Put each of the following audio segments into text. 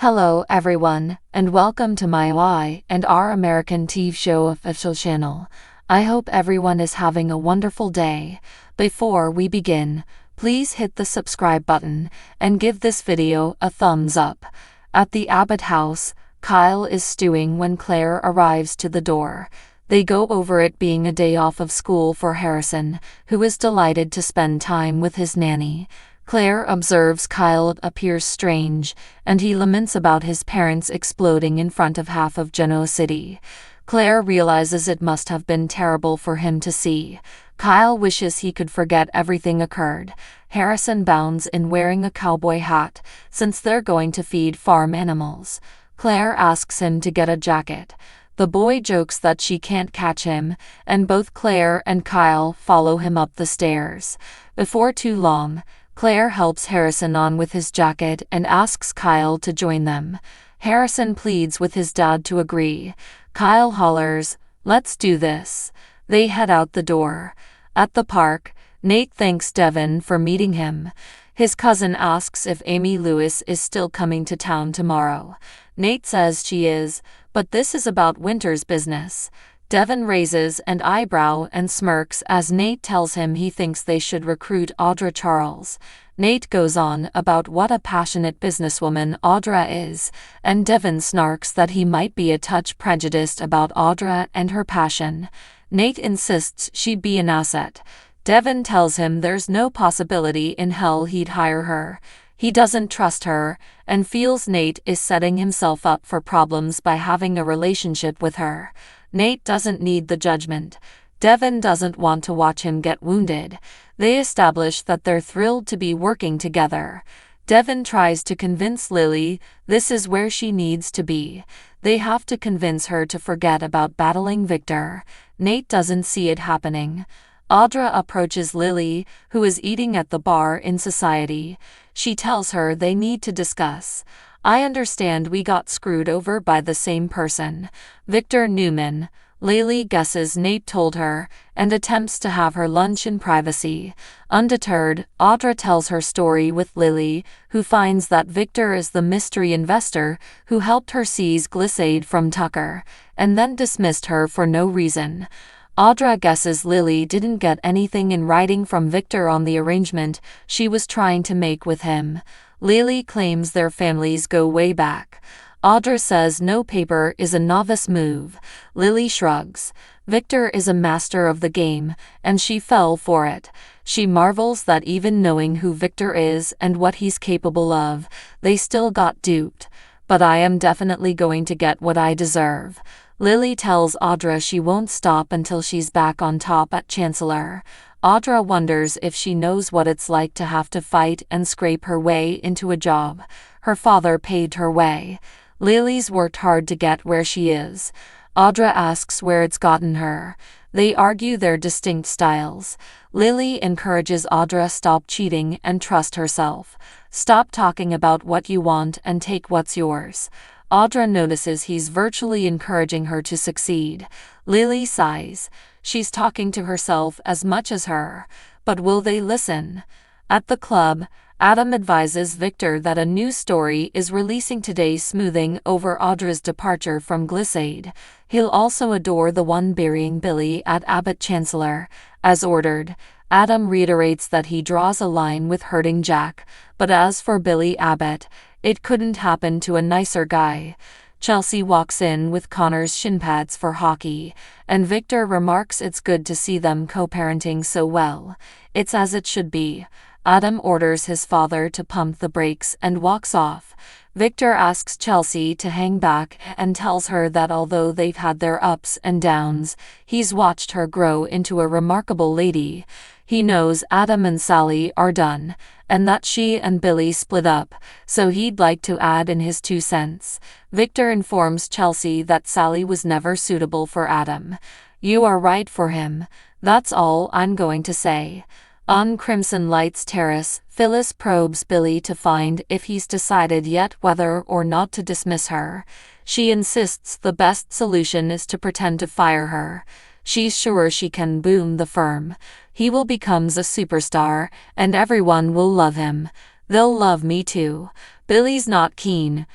Hello everyone, and welcome to my Y and our American TV show official channel. I hope everyone is having a wonderful day. Before we begin, please hit the subscribe button and give this video a thumbs up. At the Abbott house, Kyle is stewing when Claire arrives to the door. They go over it being a day off of school for Harrison, who is delighted to spend time with his nanny. Claire observes Kyle appears strange, and he laments about his parents exploding in front of half of Genoa City. Claire realizes it must have been terrible for him to see. Kyle wishes he could forget everything occurred. Harrison bounds in wearing a cowboy hat, since they're going to feed farm animals. Claire asks him to get a jacket. The boy jokes that she can't catch him, and both Claire and Kyle follow him up the stairs. Before too long, Claire helps Harrison on with his jacket and asks Kyle to join them. Harrison pleads with his dad to agree. Kyle hollers, "Let's do this." They head out the door. At the park, Nate thanks Devin for meeting him. His cousin asks if Amy Lewis is still coming to town tomorrow. Nate says she is, but this is about Winter's business. Devin raises an eyebrow and smirks as Nate tells him he thinks they should recruit Audra Charles. Nate goes on about what a passionate businesswoman Audra is, and Devin snarks that he might be a touch prejudiced about Audra and her passion. Nate insists she'd be an asset. Devin tells him there's no possibility in hell he'd hire her. He doesn't trust her, and feels Nate is setting himself up for problems by having a relationship with her. Nate doesn't need the judgment. Devin doesn't want to watch him get wounded. They establish that they're thrilled to be working together. Devin tries to convince Lily this is where she needs to be. They have to convince her to forget about battling Victor. Nate doesn't see it happening. Audra approaches Lily, who is eating at the bar in Society. She tells her they need to discuss. "I understand we got screwed over by the same person, Victor Newman." Lily guesses Nate told her, and attempts to have her lunch in privacy. Undeterred, Audra tells her story with Lily, who finds that Victor is the mystery investor who helped her seize Glissade from Tucker, and then dismissed her for no reason. Audra guesses Lily didn't get anything in writing from Victor on the arrangement she was trying to make with him. Lily claims their families go way back. Audra says no paper is a novice move. Lily shrugs. Victor is a master of the game, and she fell for it. She marvels that even knowing who Victor is and what he's capable of, they still got duped. "But I am definitely going to get what I deserve." Lily tells Audra she won't stop until she's back on top at Chancellor. Audra wonders if she knows what it's like to have to fight and scrape her way into a job. Her father paved her way. Lily's worked hard to get where she is. Audra asks where it's gotten her. They argue their distinct styles. Lily encourages Audra stop cheating and trust herself. Stop talking about what you want and take what's yours. Audra notices he's virtually encouraging her to succeed. Lily sighs. She's talking to herself as much as her. But will they listen? At the club, Adam advises Victor that a new story is releasing today smoothing over Audra's departure from Glissade. He'll also adore the one burying Billy at Abbott Chancellor, as ordered. Adam reiterates that he draws a line with hurting Jack, but as for Billy Abbott, it couldn't happen to a nicer guy. Chelsea walks in with Connor's shin pads for hockey, and Victor remarks it's good to see them co-parenting so well. It's as it should be. Adam orders his father to pump the brakes and walks off. Victor asks Chelsea to hang back and tells her that although they've had their ups and downs, he's watched her grow into a remarkable lady. He knows Adam and Sally are done, and that she and Billy split up, so he'd like to add in his 2 cents. Victor informs Chelsea that Sally was never suitable for Adam. "You are right for him. That's all I'm going to say." On Crimson Lights Terrace, Phyllis probes Billy to find if he's decided yet whether or not to dismiss her. She insists the best solution is to pretend to fire her. She's sure she can boom the firm. He will become a superstar, and everyone will love him. They'll love me too. Billy's not keen.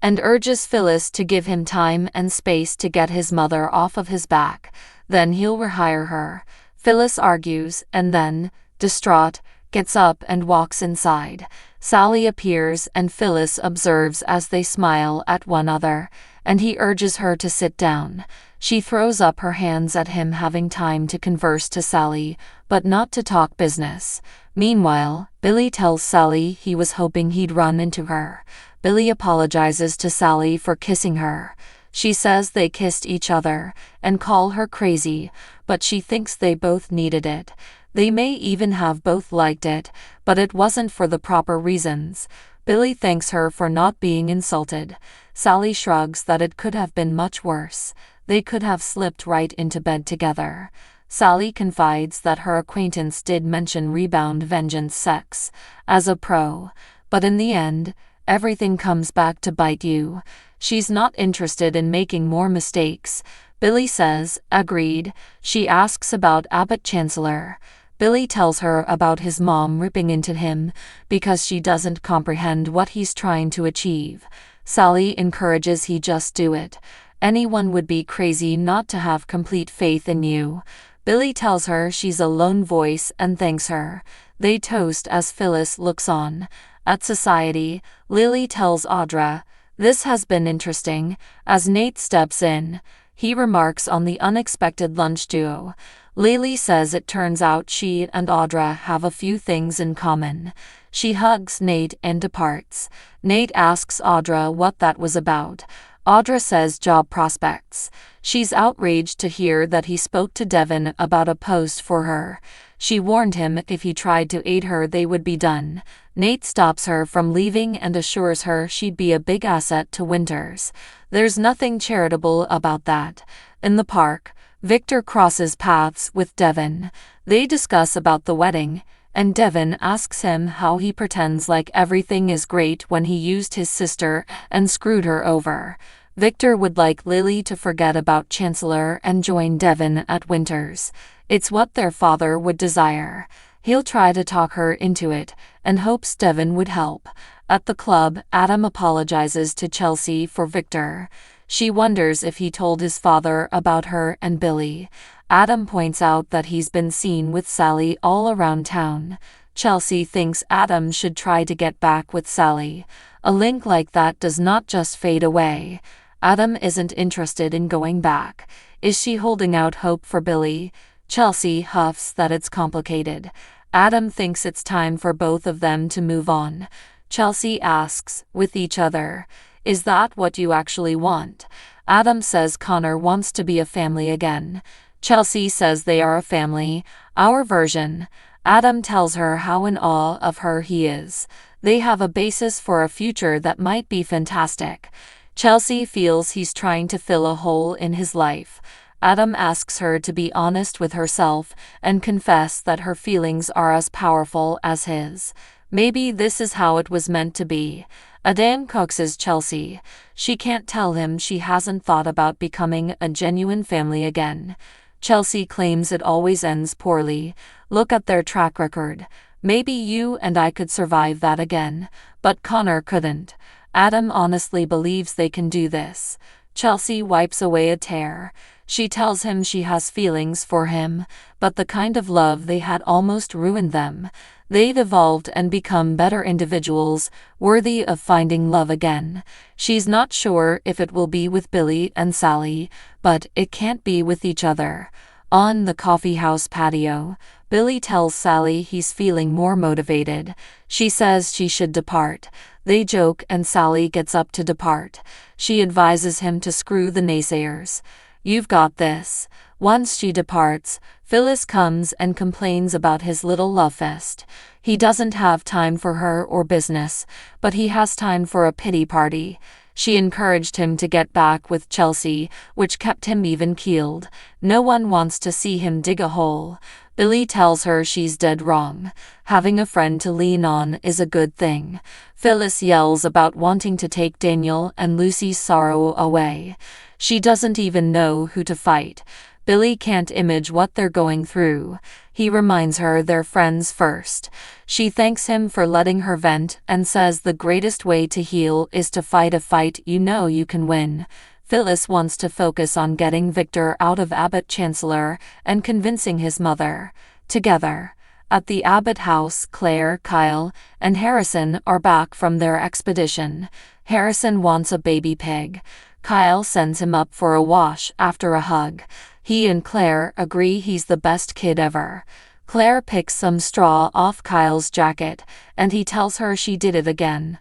and urges Phyllis to give him time and space to get his mother off of his back. Then he'll rehire her. Phyllis argues and then, distraught, gets up and walks inside. Sally appears and Phyllis observes as they smile at one another, and he urges her to sit down. She throws up her hands at him, having time to converse to Sally, but not to talk business. Meanwhile, Billy tells Sally he was hoping he'd run into her. Billy apologizes to Sally for kissing her. She says they kissed each other and call her crazy, but she thinks they both needed it. They may even have both liked it, but it wasn't for the proper reasons. Billy thanks her for not being insulted. Sally shrugs that it could have been much worse. They could have slipped right into bed together. Sally confides that her acquaintance did mention rebound vengeance sex as a pro, but in the end, everything comes back to bite you. She's not interested in making more mistakes. Billy says, agreed. She asks about Abbott Chancellor. Billy tells her about his mom ripping into him because she doesn't comprehend what he's trying to achieve. Sally encourages he just do it. Anyone would be crazy not to have complete faith in you. Billy tells her she's a lone voice and thanks her. They toast as Phyllis looks on. At society, Lily tells Audra, "This has been interesting," as Nate steps in. He remarks on the unexpected lunch duo. Lily says it turns out she and Audra have a few things in common. She hugs Nate and departs. Nate asks Audra what that was about. Audra says job prospects. She's outraged to hear that he spoke to Devin about a post for her. She warned him if he tried to aid her they would be done. Nate stops her from leaving and assures her she'd be a big asset to Winters. There's nothing charitable about that. In the park, Victor crosses paths with Devin. They discuss about the wedding, and Devin asks him how he pretends like everything is great when he used his sister and screwed her over. Victor would like Lily to forget about Chancellor and join Devin at Winters. It's what their father would desire. He'll try to talk her into it, and hopes Devin would help. At the club, Adam apologizes to Chelsea for Victor. She wonders if he told his father about her and Billy. Adam points out that he's been seen with Sally all around town. Chelsea thinks Adam should try to get back with Sally. A link like that does not just fade away. Adam isn't interested in going back. Is she holding out hope for Billy? Chelsea huffs that it's complicated. Adam thinks it's time for both of them to move on. Chelsea asks, with each other, "Is that what you actually want?" Adam says Connor wants to be a family again. Chelsea says they are a family, our version. Adam tells her how in awe of her he is. They have a basis for a future that might be fantastic. Chelsea feels he's trying to fill a hole in his life. Adam asks her to be honest with herself and confess that her feelings are as powerful as his. Maybe this is how it was meant to be. Adam coaxes Chelsea. She can't tell him she hasn't thought about becoming a genuine family again. Chelsea claims it always ends poorly. Look at their track record. Maybe you and I could survive that again, but Connor couldn't. Adam honestly believes they can do this. Chelsea wipes away a tear. She tells him she has feelings for him, but the kind of love they had almost ruined them. They've evolved and become better individuals, worthy of finding love again. She's not sure if it will be with Billy and Sally, but it can't be with each other. On the coffeehouse patio, Billy tells Sally he's feeling more motivated. She says she should depart. They joke and Sally gets up to depart. She advises him to screw the naysayers. "You've got this." Once she departs, Phyllis comes and complains about his little love fest. He doesn't have time for her or business, but he has time for a pity party. She encouraged him to get back with Chelsea, which kept him even-keeled. No one wants to see him dig a hole. Billy tells her she's dead wrong. Having a friend to lean on is a good thing. Phyllis yells about wanting to take Daniel and Lucy's sorrow away. She doesn't even know who to fight. Billy can't imagine what they're going through. He reminds her they're friends first. She thanks him for letting her vent and says the greatest way to heal is to fight a fight you know you can win. Phyllis wants to focus on getting Victor out of Abbott Chancellor and convincing his mother. Together, at the Abbott house, Claire, Kyle, and Harrison are back from their expedition. Harrison wants a baby pig. Kyle sends him up for a wash after a hug. He and Claire agree he's the best kid ever. Claire picks some straw off Kyle's jacket, and he tells her she did it again.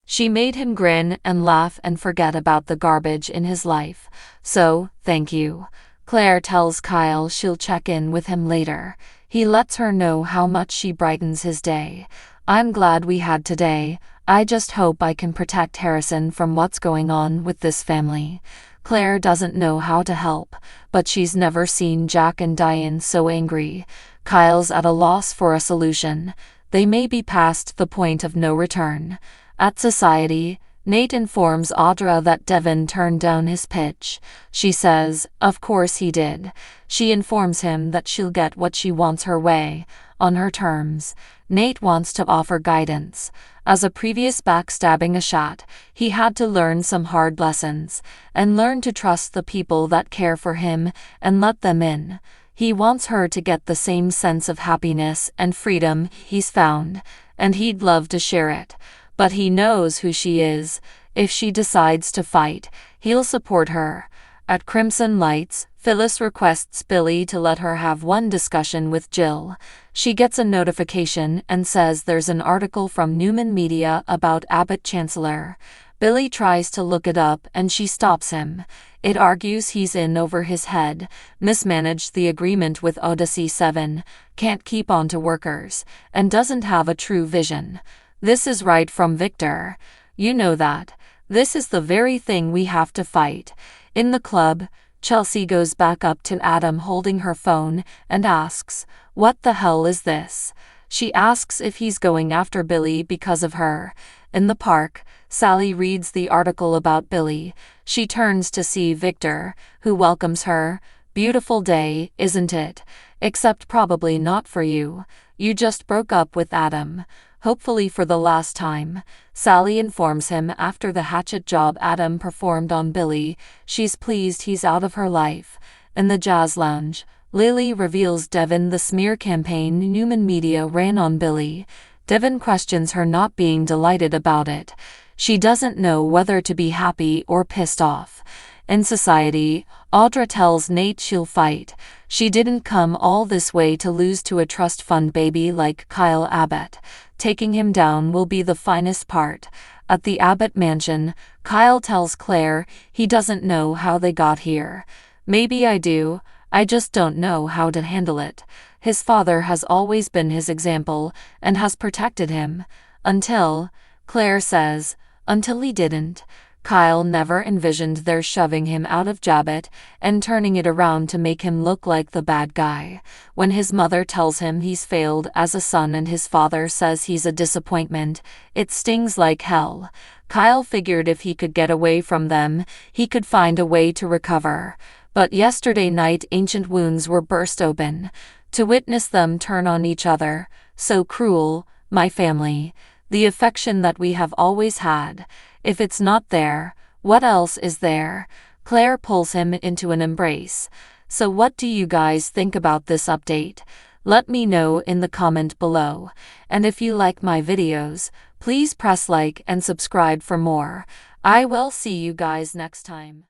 She made him grin and laugh and forget about the garbage in his life. So, thank you. Claire tells Kyle she'll check in with him later. He lets her know how much she brightens his day. I'm glad we had today. I just hope I can protect Harrison from what's going on with this family. Claire doesn't know how to help, but she's never seen Jack and Diane so angry. Kyle's at a loss for a solution. They may be past the point of no return. At Society, Nate informs Audra that Devin turned down his pitch. She says, of course he did. She informs him that she'll get what she wants her way, on her terms. Nate wants to offer guidance. As a previous backstabbing shot, he had to learn some hard lessons, and learn to trust the people that care for him and let them in. He wants her to get the same sense of happiness and freedom he's found, and he'd love to share it. But he knows who she is. If she decides to fight, he'll support her. At Crimson Lights, Phyllis requests Billy to let her have one discussion with Jill. She gets a notification and says there's an article from Newman Media about Abbott Chancellor. Billy tries to look it up and she stops him. It argues he's in over his head, mismanaged the agreement with Odyssey 7, can't keep on to workers, and doesn't have a true vision. This is right from Victor. You know that. This is the very thing we have to fight. In the club, Chelsea goes back up to Adam holding her phone and asks, "What the hell is this?" She asks if he's going after Billy because of her. In the park, Sally reads the article about Billy. She turns to see Victor, who welcomes her. "Beautiful day, isn't it? Except probably not for you. You just broke up with Adam. Hopefully for the last time." Sally informs him after the hatchet job Adam performed on Billy, she's pleased he's out of her life. In the jazz lounge, Lily reveals Devin the smear campaign Newman Media ran on Billy. Devin questions her not being delighted about it. She doesn't know whether to be happy or pissed off. In Society, Audra tells Nate she'll fight. She didn't come all this way to lose to a trust fund baby like Kyle Abbott. Taking him down will be the finest part. At the Abbott mansion, Kyle tells Claire he doesn't know how they got here. "Maybe I do, I just don't know how to handle it. His father has always been his example and has protected him. Until," Claire says, "until he didn't." Kyle never envisioned their shoving him out of Abbott and turning it around to make him look like the bad guy. When his mother tells him he's failed as a son and his father says he's a disappointment, it stings like hell. Kyle figured if he could get away from them, he could find a way to recover. But yesterday night ancient wounds were burst open. To witness them turn on each other, so cruel, my family. The affection that we have always had. If it's not there, what else is there? Claire pulls him into an embrace. So what do you guys think about this update? Let me know in the comment below. And if you like my videos, please press like and subscribe for more. I will see you guys next time.